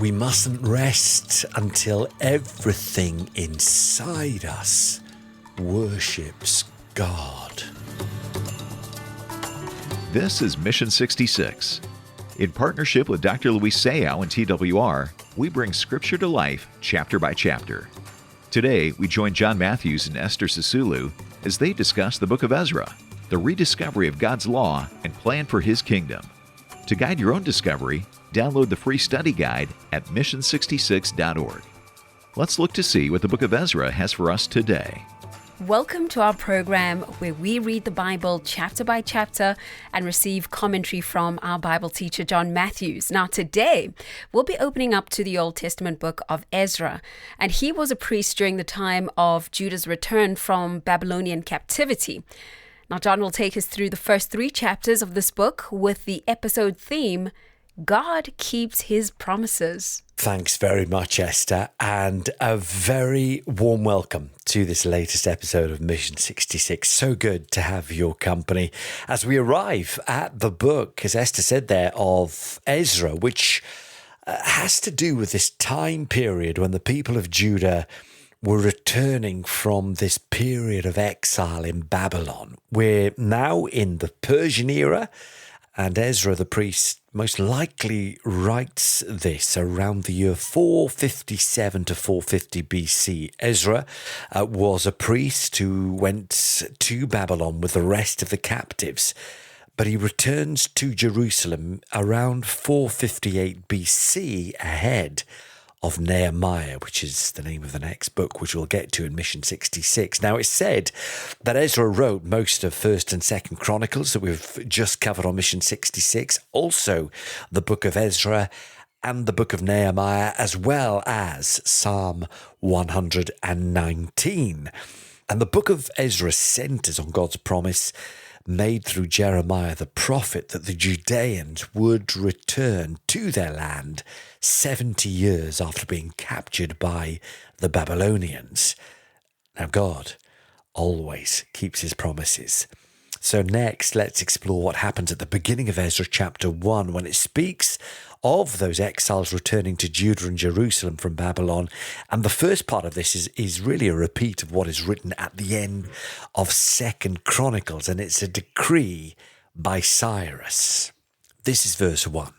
We mustn't rest until everything inside us worships God. This is Mission 66. In partnership with Dr. Luis Sayao and TWR, we bring Scripture to life chapter by chapter. Today, we join John Matthews and Esther Sisulu as they discuss the book of Ezra, the rediscovery of God's law and plan for His kingdom. To guide your own discovery, download the free study guide at mission66.org. Let's look to see what the book of Ezra has for us today. Welcome to our program where we read the Bible chapter by chapter and receive commentary from our Bible teacher, John Matthews. Now today, we'll be opening up to the Old Testament book of Ezra. And he was a priest during the time of Judah's return from Babylonian captivity. Now John will take us through the first 3 chapters of this book with the episode theme, God Keeps His Promises. Thanks very much, Esther, and a very warm welcome to this latest episode of Mission 66. So good to have your company as we arrive at the book, as Esther said there, of Ezra, which has to do with this time period when the people of Judah were returning from this period of exile in Babylon. We're now in the Persian era, and Ezra the priest most likely writes this around the year 457 to 450 BC. Ezra was a priest who went to Babylon with the rest of the captives, but he returns to Jerusalem around 458 BC ahead of Nehemiah, which is the name of the next book, which we'll get to in Mission 66. Now, it's said that Ezra wrote most of 1st and 2nd Chronicles that we've just covered on Mission 66, also the book of Ezra and the book of Nehemiah, as well as Psalm 119. And the book of Ezra centers on God's promise made through Jeremiah the prophet that the Judeans would return to their land 70 years after being captured by the Babylonians. Now God always keeps his promises. So next, let's explore what happens at the beginning of Ezra chapter 1 when it speaks of those exiles returning to Judah and Jerusalem from Babylon. And the first part of this is really a repeat of what is written at the end of 2nd Chronicles, and it's a decree by Cyrus. This is verse 1.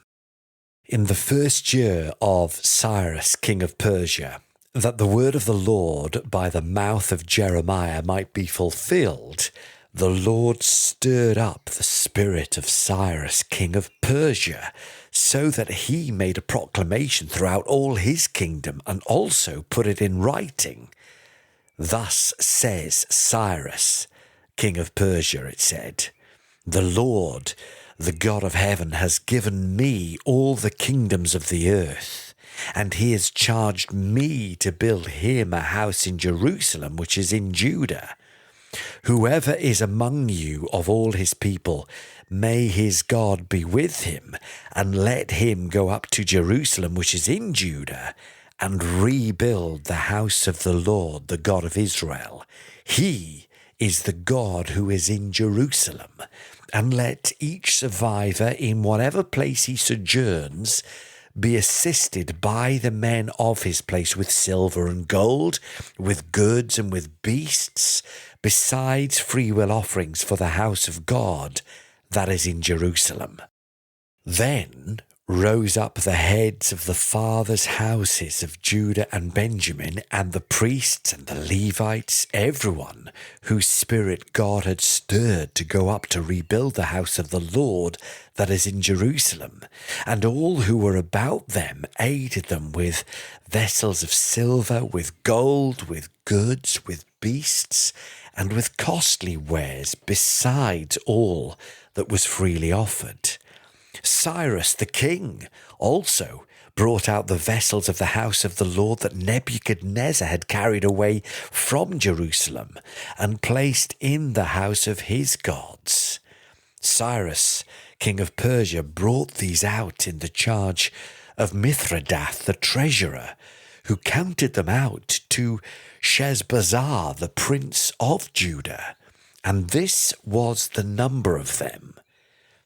In the first year of Cyrus, king of Persia, that the word of the Lord by the mouth of Jeremiah might be fulfilled, the Lord stirred up the spirit of Cyrus, king of Persia, so that he made a proclamation throughout all his kingdom and also put it in writing. Thus says Cyrus, king of Persia, it said, the Lord, the God of heaven, has given me all the kingdoms of the earth, and he has charged me to build him a house in Jerusalem, which is in Judah. Whoever is among you of all his people, may his God be with him, and let him go up to Jerusalem, which is in Judah, and rebuild the house of the Lord, the God of Israel. He is the God who is in Jerusalem. And let each survivor in whatever place he sojourns be assisted by the men of his place with silver and gold, with goods and with beasts, besides freewill offerings for the house of God that is in Jerusalem. Then rose up the heads of the fathers' houses of Judah and Benjamin, and the priests and the Levites, everyone whose spirit God had stirred to go up to rebuild the house of the Lord that is in Jerusalem. And all who were about them aided them with vessels of silver, with gold, with goods, with beasts, and with costly wares, besides all that was freely offered. Cyrus the king also brought out the vessels of the house of the Lord that Nebuchadnezzar had carried away from Jerusalem and placed in the house of his gods. Cyrus, king of Persia, brought these out in the charge of Mithredath the treasurer, who counted them out to Sheshbazzar the prince of Judah, and this was the number of them: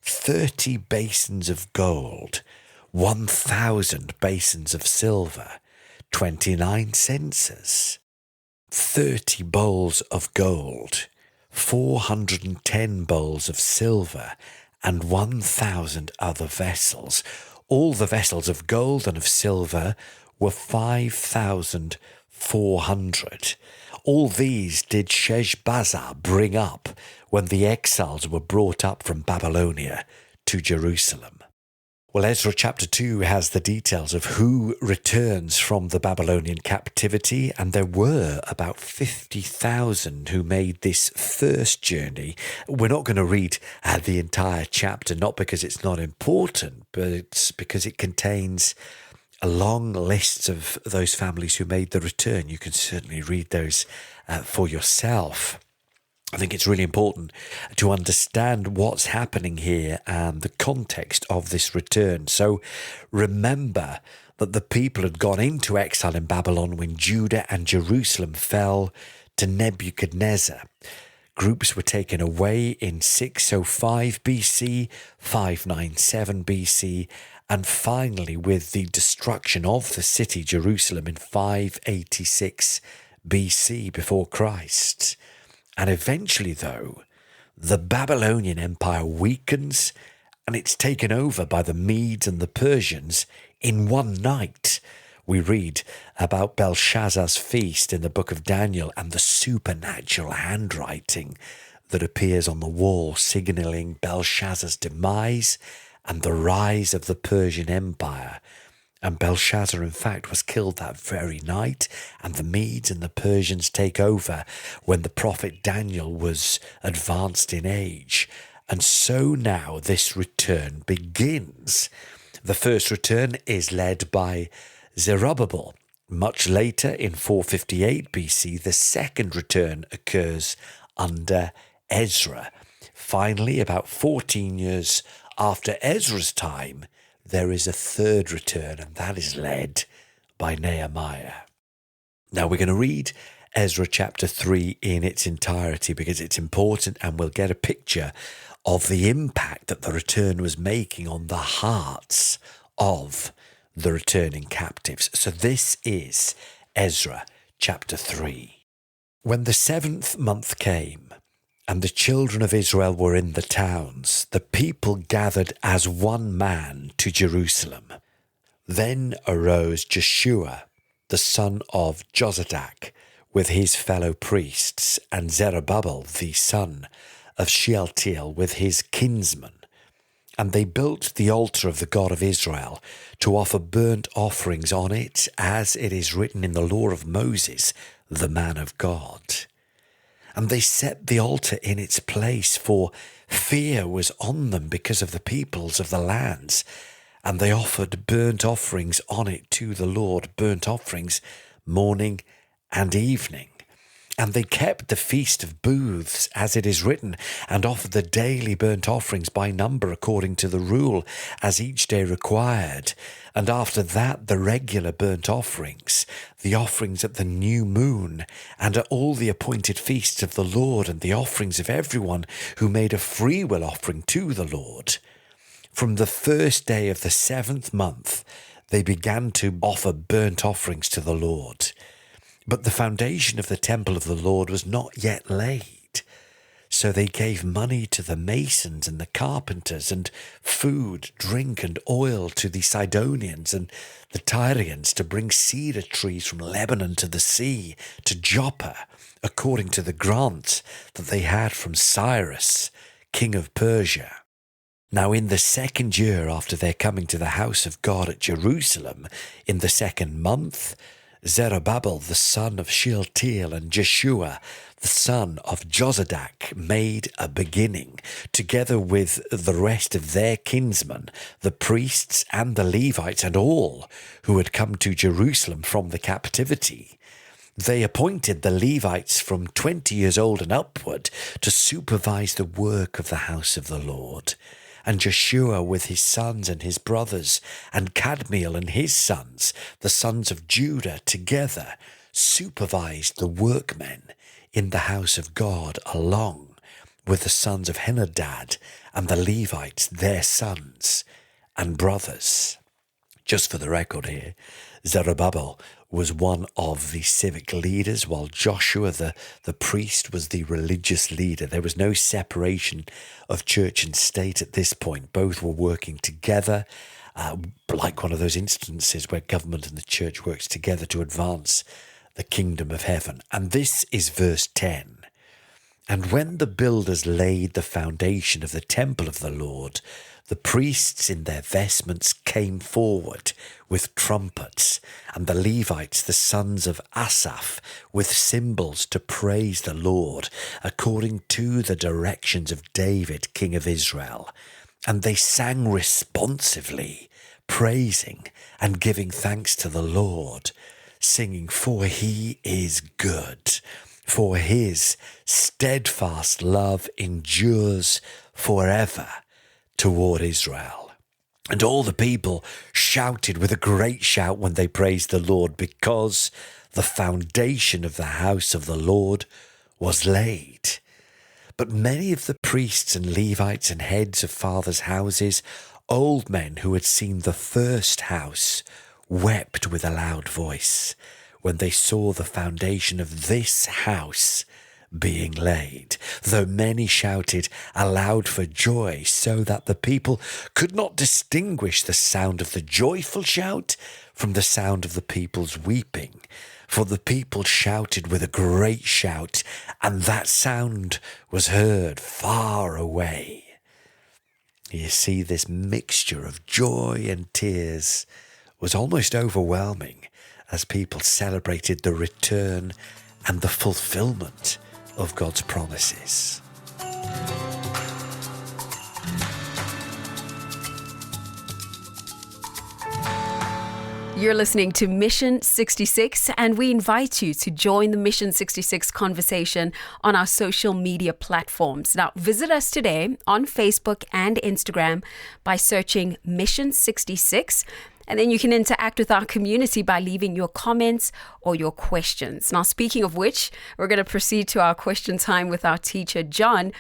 30 basins of gold, 1,000 basins of silver, 29 censers, 30 bowls of gold, 410 bowls of silver, and 1,000 other vessels. All the vessels of gold and of silver were 5,400. All these did Sheshbazzar bring up when the exiles were brought up from Babylonia to Jerusalem. Well, Ezra chapter 2 has the details of who returns from the Babylonian captivity, and there were about 50,000 who made this first journey. We're not going to read the entire chapter, not because it's not important, but because it contains a long list of those families who made the return. You can certainly read those for yourself. I think it's really important to understand what's happening here and the context of this return. So remember that the people had gone into exile in Babylon when Judah and Jerusalem fell to Nebuchadnezzar. Groups were taken away in 605 BC, 597 BC, and finally with the destruction of the city Jerusalem in 586 BC before Christ. And eventually, though, the Babylonian Empire weakens and it's taken over by the Medes and the Persians in one night. We read about Belshazzar's feast in the book of Daniel and the supernatural handwriting that appears on the wall, signalling Belshazzar's demise and the rise of the Persian Empire. And Belshazzar, in fact, was killed that very night, and the Medes and the Persians take over when the prophet Daniel was advanced in age. And so now this return begins. The first return is led by Zerubbabel. Much later, in 458 BC, the second return occurs under Ezra. Finally, about 14 years after Ezra's time, there is a third return, and that is led by Nehemiah. Now we're going to read Ezra chapter 3 in its entirety because it's important, and we'll get a picture of the impact that the return was making on the hearts of the returning captives. So this is Ezra chapter 3. When the 7th month came, and the children of Israel were in the towns, the people gathered as one man to Jerusalem. Then arose Jeshua, the son of Jozadak, with his fellow priests, and Zerubbabel, the son of Shealtiel, with his kinsmen. And they built the altar of the God of Israel to offer burnt offerings on it, as it is written in the law of Moses, the man of God. And they set the altar in its place, for fear was on them because of the peoples of the lands. And they offered burnt offerings on it to the Lord, burnt offerings morning and evening. And they kept the feast of booths, as it is written, and offered the daily burnt offerings by number according to the rule, as each day required. And after that, the regular burnt offerings, the offerings at the new moon, and at all the appointed feasts of the Lord, and the offerings of everyone who made a freewill offering to the Lord. From the first day of the 7th month, they began to offer burnt offerings to the Lord. But the foundation of the temple of the Lord was not yet laid. So they gave money to the masons and the carpenters, and food, drink, and oil to the Sidonians and the Tyrians to bring cedar trees from Lebanon to the sea, to Joppa, according to the grant that they had from Cyrus, king of Persia. Now in the 2nd year after their coming to the house of God at Jerusalem, in the 2nd month, Zerubbabel, the son of Shealtiel, and Jeshua, the son of Jozadak, made a beginning, together with the rest of their kinsmen, the priests and the Levites, and all who had come to Jerusalem from the captivity. They appointed the Levites from 20 years old and upward to supervise the work of the house of the Lord. And Jeshua with his sons and his brothers, and Kadmiel and his sons, the sons of Judah, together supervised the workmen in the house of God, along with the sons of Henadad and the Levites, their sons and brothers. Just for the record here, Zerubbabel was one of the civic leaders, while Joshua, the priest, was the religious leader. There was no separation of church and state at this point. Both were working together, like one of those instances where government and the church works together to advance the kingdom of heaven. And this is verse 10. And when the builders laid the foundation of the temple of the Lord, the priests in their vestments came forward with trumpets, and the Levites, the sons of Asaph, with cymbals to praise the Lord, according to the directions of David, king of Israel. And they sang responsively, praising and giving thanks to the Lord, singing, "For he is good, for his steadfast love endures forever toward Israel." And all the people shouted with a great shout when they praised the Lord, because the foundation of the house of the Lord was laid. But many of the priests and Levites and heads of fathers' houses, old men who had seen the first house, wept with a loud voice when they saw the foundation of this house being laid, though many shouted aloud for joy, so that the people could not distinguish the sound of the joyful shout from the sound of the people's weeping. For the people shouted with a great shout, and that sound was heard far away. You see, this mixture of joy and tears was almost overwhelming as people celebrated the return and the fulfillment of God's promises. You're listening to Mission 66, and we invite you to join the Mission 66 conversation on our social media platforms. Now, visit us today on Facebook and Instagram by searching Mission 66. And then you can interact with our community by leaving your comments or your questions. Now, speaking of which, we're going to proceed to our question time with our teacher, John.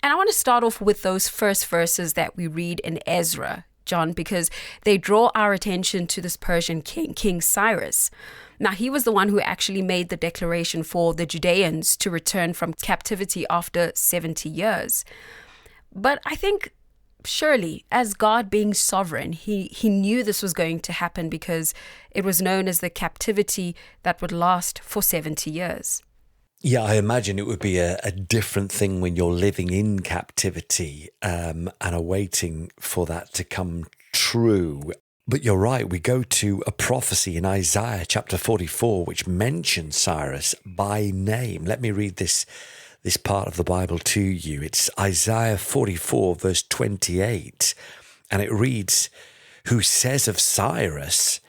And I want to start off with those first verses that we read in Ezra, John, because they draw our attention to this Persian king, King Cyrus. Now, he was the one who actually made the declaration for the Judeans to return from captivity after 70 years. But I think surely, as God being sovereign, he knew this was going to happen, because it was known as the captivity that would last for 70 years. Yeah, I imagine it would be a different thing when you're living in captivity and are waiting for that to come true. But you're right, we go to a prophecy in Isaiah chapter 44, which mentions Cyrus by name. Let me read this part of the Bible to you. It's Isaiah 44, verse 28, and it reads, "Who says of Cyrus,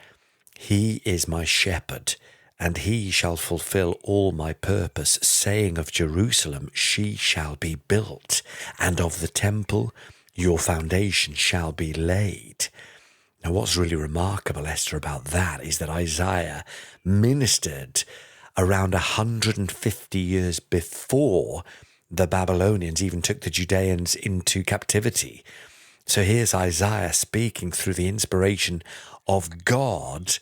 he is my shepherd, and he shall fulfill all my purpose, saying of Jerusalem, she shall be built, and of the temple, your foundation shall be laid." Now, what's really remarkable, Esther, about that is that Isaiah ministered around 150 years before the Babylonians even took the Judeans into captivity. So here's Isaiah speaking through the inspiration of God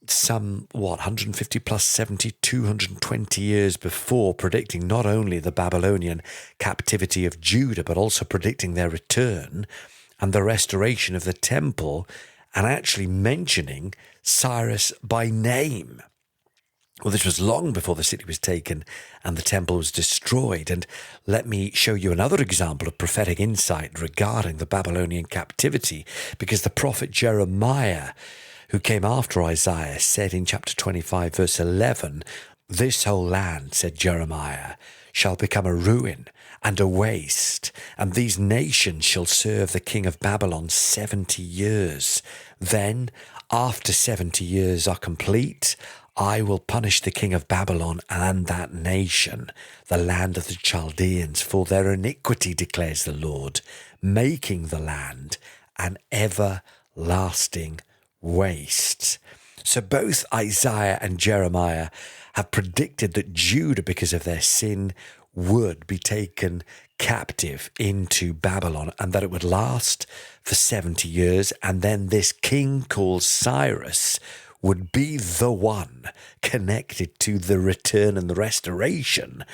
some, 150 plus 70, 220 years before, predicting not only the Babylonian captivity of Judah, but also predicting their return and the restoration of the temple, and actually mentioning Cyrus by name. Well, this was long before the city was taken and the temple was destroyed. And let me show you another example of prophetic insight regarding the Babylonian captivity, because the prophet Jeremiah, who came after Isaiah, said in chapter 25, verse 11, "This whole land," said Jeremiah, "shall become a ruin and a waste, and these nations shall serve the king of Babylon 70 years. Then, after 70 years are complete, I will punish the king of Babylon and that nation, the land of the Chaldeans, for their iniquity, declares the Lord, making the land an everlasting waste." So both Isaiah and Jeremiah have predicted that Judah, because of their sin, would be taken captive into Babylon and that it would last for 70 years. And then this king called Cyrus would be the one connected to the return and the restoration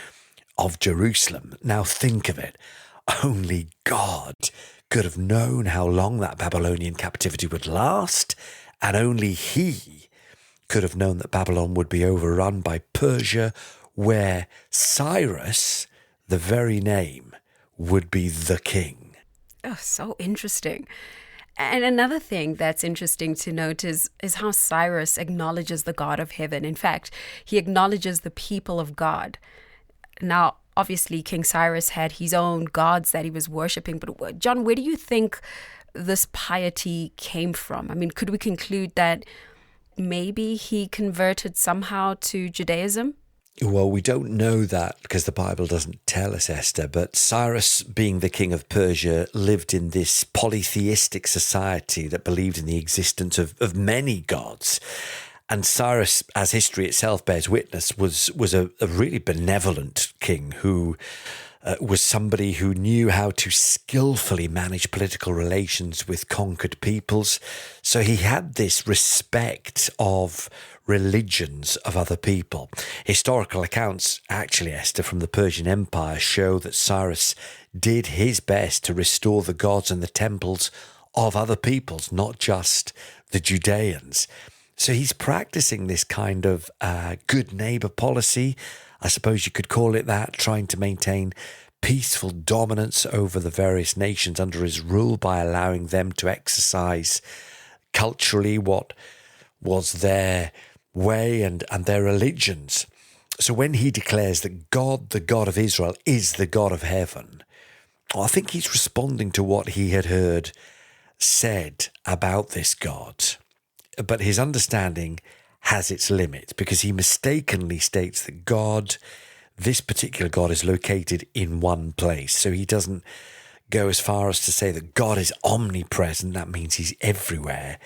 of Jerusalem. Now think of it. Only God could have known how long that Babylonian captivity would last, and only he could have known that Babylon would be overrun by Persia, where Cyrus, the very name, would be the king. Oh, so interesting. And another thing that's interesting to note is how Cyrus acknowledges the God of heaven. In fact, he acknowledges the people of God. Now, obviously, King Cyrus had his own gods that he was worshipping. But John, where do you think this piety came from? I mean, could we conclude that maybe he converted somehow to Judaism? Well, we don't know that because the Bible doesn't tell us, Esther, but Cyrus, being the king of Persia, lived in this polytheistic society that believed in the existence of many gods. And Cyrus, as history itself bears witness, was a really benevolent king who was somebody who knew how to skillfully manage political relations with conquered peoples. So he had this respect of religions of other people. Historical accounts, actually, Esther, from the Persian Empire show that Cyrus did his best to restore the gods and the temples of other peoples, not just the Judeans. So he's practicing this kind of good neighbor policy, I suppose you could call it that, trying to maintain peaceful dominance over the various nations under his rule by allowing them to exercise culturally what was their way and their religions. So when he declares that God, the God of Israel, is the God of heaven, I think he's responding to what he had heard said about this God. But his understanding has its limits because he mistakenly states that God, this particular God, is located in one place. So he doesn't go as far as to say that God is omnipresent. That means he's everywhere.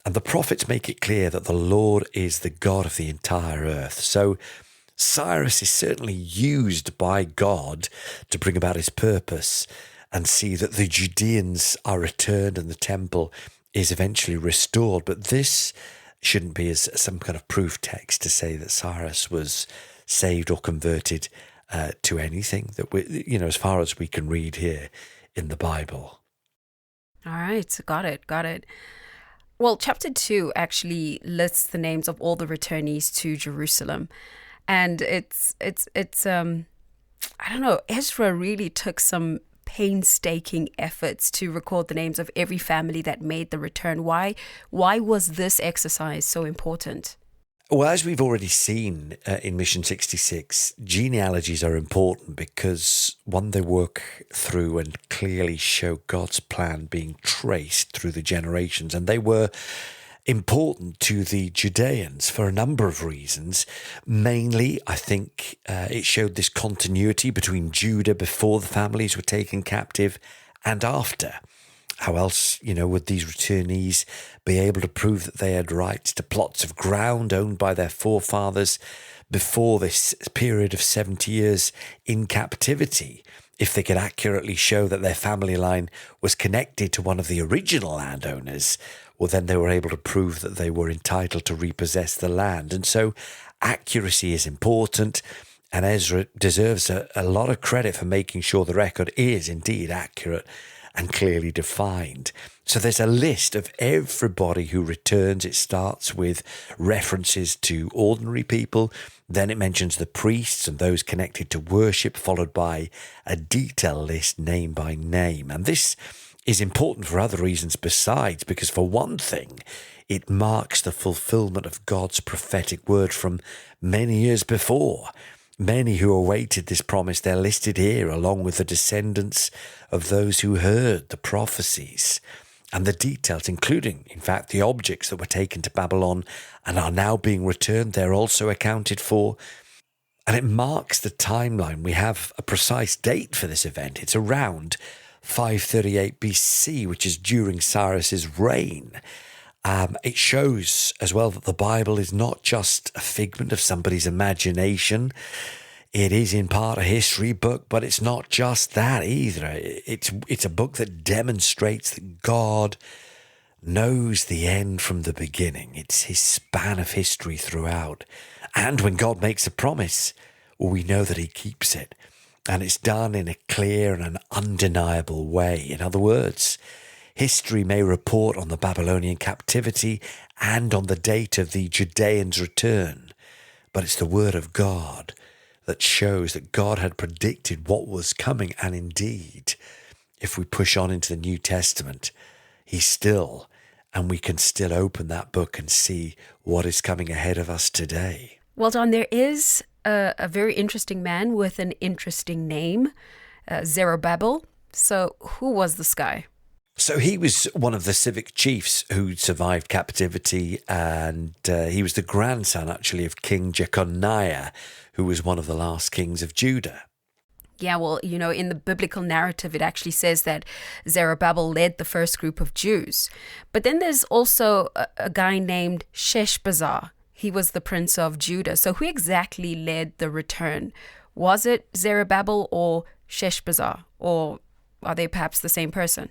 And the prophets make it clear that the Lord is the God of the entire earth. So Cyrus is certainly used by God to bring about his purpose and see that the Judeans are returned and the temple is eventually restored. But this shouldn't be as some kind of proof text to say that Cyrus was saved or converted to anything that we, as far as we can read here in the Bible. All right, got it. Well, chapter 2 actually lists the names of all the returnees to Jerusalem. And it's I don't know, Ezra really took some painstaking efforts to record the names of every family that made the return. Why was this exercise so important? Well, as we've already seen in Mission 66, genealogies are important because, one, they work through and clearly show God's plan being traced through the generations. And they were important to the Judeans for a number of reasons. Mainly, I think it showed this continuity between Judah before the families were taken captive and after. How else, would these returnees be able to prove that they had rights to plots of ground owned by their forefathers before this period of 70 years in captivity? If they could accurately show that their family line was connected to one of the original landowners, well, then they were able to prove that they were entitled to repossess the land. And so accuracy is important, and Ezra deserves a lot of credit for making sure the record is indeed accurate and clearly defined. So there's a list of everybody who returns. It starts with references to ordinary people. Then it mentions the priests and those connected to worship, followed by a detailed list name by name. And this is important for other reasons besides, because for one thing, it marks the fulfillment of God's prophetic word from many years before. Many who awaited this promise, they're listed here along with the descendants of those who heard the prophecies and the details, including, in fact, the objects that were taken to Babylon and are now being returned. They're also accounted for. And it marks the timeline. We have a precise date for this event. It's around 538 BC, which is during Cyrus's reign. It shows as well that the Bible is not just a figment of somebody's imagination. It is in part a history book, but it's not just that either. It's a book that demonstrates that God knows the end from the beginning. It's his span of history throughout. And when God makes a promise, we know that he keeps it. And it's done in a clear and an undeniable way. In other words, history may report on the Babylonian captivity and on the date of the Judeans' return, but it's the word of God that shows that God had predicted what was coming. And indeed, if we push on into the New Testament, and we can still open that book and see what is coming ahead of us today. Well, John, there is a very interesting man with an interesting name, Zerubbabel. So who was this guy? So he was one of the civic chiefs who survived captivity, and he was the grandson, actually, of King Jeconiah, who was one of the last kings of Judah. Yeah, well, in the biblical narrative, it actually says that Zerubbabel led the first group of Jews. But then there's also a guy named Sheshbazzar. He was the prince of Judah. So who exactly led the return? Was it Zerubbabel or Sheshbazzar? Or are they perhaps the same person?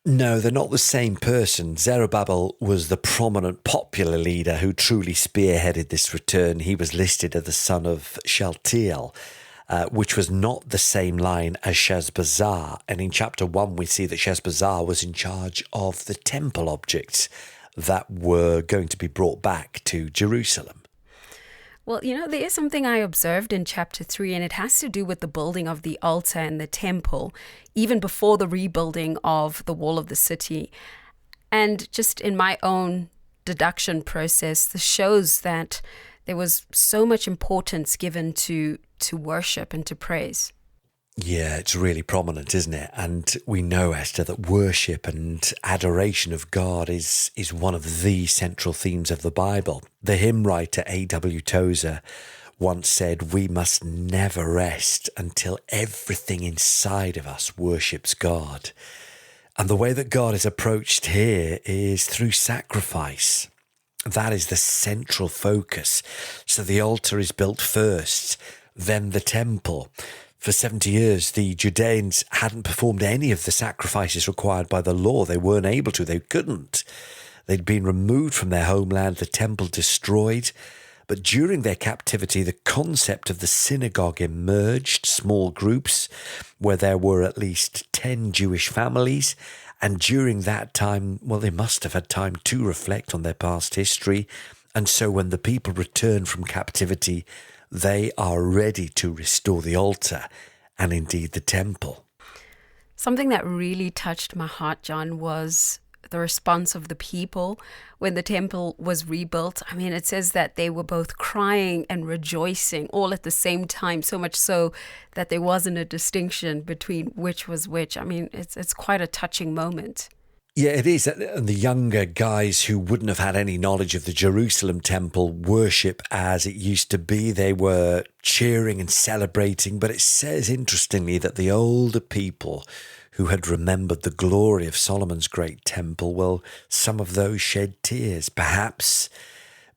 No, they're not the same person. Zerubbabel was the prominent popular leader who truly spearheaded this return. He was listed as the son of Shealtiel, which was not the same line as Sheshbazzar. And in chapter 1, we see that Sheshbazzar was in charge of the temple objects that were going to be brought back to Jerusalem. Well, there is something I observed in chapter 3, and it has to do with the building of the altar and the temple, even before the rebuilding of the wall of the city. And just in my own deduction process, this shows that there was so much importance given to worship and to praise. Yeah, it's really prominent, isn't it? And we know, Esther, that worship and adoration of God is one of the central themes of the Bible. The hymn writer A.W. Tozer once said, "We must never rest until everything inside of us worships God." And the way that God is approached here is through sacrifice. That is the central focus. So the altar is built first, then the temple. For 70 years, the Judeans hadn't performed any of the sacrifices required by the law. They weren't able to. They couldn't. They'd been removed from their homeland, the temple destroyed. But during their captivity, the concept of the synagogue emerged, small groups where there were at least 10 Jewish families. And during that time, well, they must have had time to reflect on their past history. And so when the people return from captivity, they are ready to restore the altar and indeed the temple. Something that really touched my heart, John, was the response of the people when the temple was rebuilt. I mean, it says that they were both crying and rejoicing all at the same time, so much so that there wasn't a distinction between which was which. I mean, it's quite a touching moment. Yeah, it is. And the younger guys who wouldn't have had any knowledge of the Jerusalem temple worship as it used to be, they were cheering and celebrating. But it says, interestingly, that the older people who had remembered the glory of Solomon's great temple, well, some of those shed tears, perhaps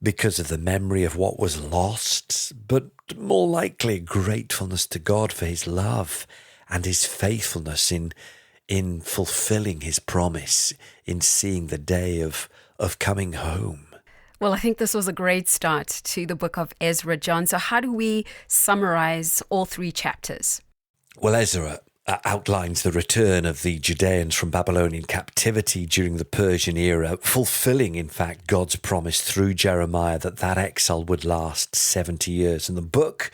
because of the memory of what was lost, but more likely gratefulness to God for his love and his faithfulness in fulfilling his promise, in seeing the day of coming home. Well, I think this was a great start to the book of Ezra, John. So how do we summarize all 3 chapters? Well, Ezra outlines the return of the Judeans from Babylonian captivity during the Persian era, fulfilling, in fact, God's promise through Jeremiah that exile would last 70 years. And the book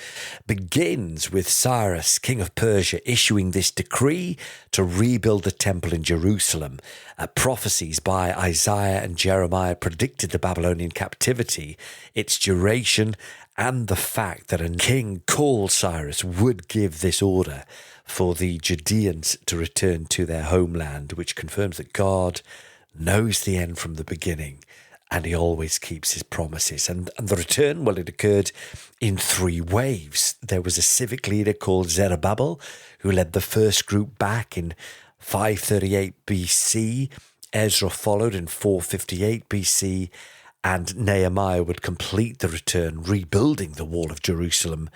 begins with Cyrus, king of Persia, issuing this decree to rebuild the temple in Jerusalem. Prophecies by Isaiah and Jeremiah predicted the Babylonian captivity, its duration, and the fact that a king called Cyrus would give this order for the Judeans to return to their homeland, which confirms that God knows the end from the beginning and he always keeps his promises. And the return, well, it occurred in 3 waves. There was a civic leader called Zerubbabel who led the first group back in 538 BC. Ezra followed in 458 BC, and Nehemiah would complete the return, rebuilding the wall of Jerusalem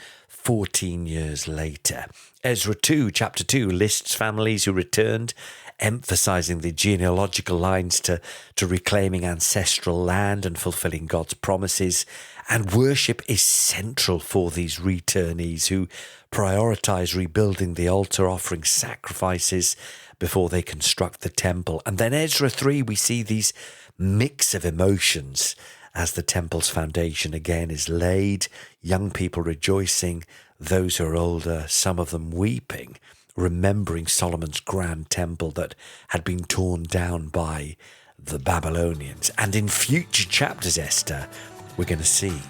14 years later. Ezra 2, chapter 2, lists families who returned, emphasizing the genealogical lines to reclaiming ancestral land and fulfilling God's promises. And worship is central for these returnees who prioritize rebuilding the altar, offering sacrifices before they construct the temple. And then Ezra 3, we see these mix of emotions as the temple's foundation again is laid, young people rejoicing, those who are older, some of them weeping, remembering Solomon's grand temple that had been torn down by the Babylonians. And in future chapters, Esther, we're going to see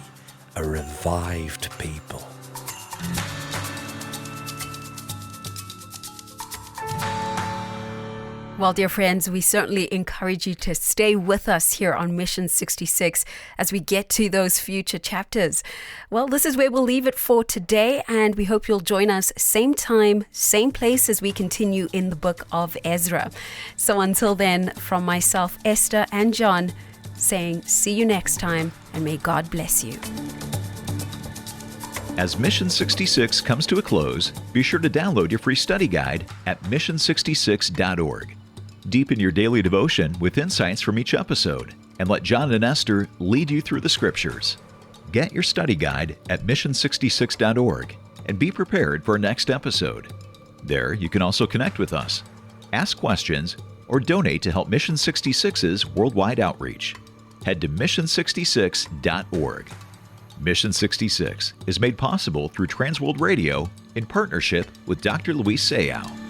a revived people. Well, dear friends, we certainly encourage you to stay with us here on Mission 66 as we get to those future chapters. Well, this is where we'll leave it for today, and we hope you'll join us same time, same place as we continue in the book of Ezra. So until then, from myself, Esther, and John, saying see you next time, and may God bless you. As Mission 66 comes to a close, be sure to download your free study guide at mission66.org. Deepen your daily devotion with insights from each episode, and let John and Esther lead you through the Scriptures. Get your study guide at mission66.org and be prepared for our next episode. There, you can also connect with us, ask questions, or donate to help Mission 66's worldwide outreach. Head to mission66.org. Mission 66 is made possible through Transworld Radio in partnership with Dr. Luis Sayao.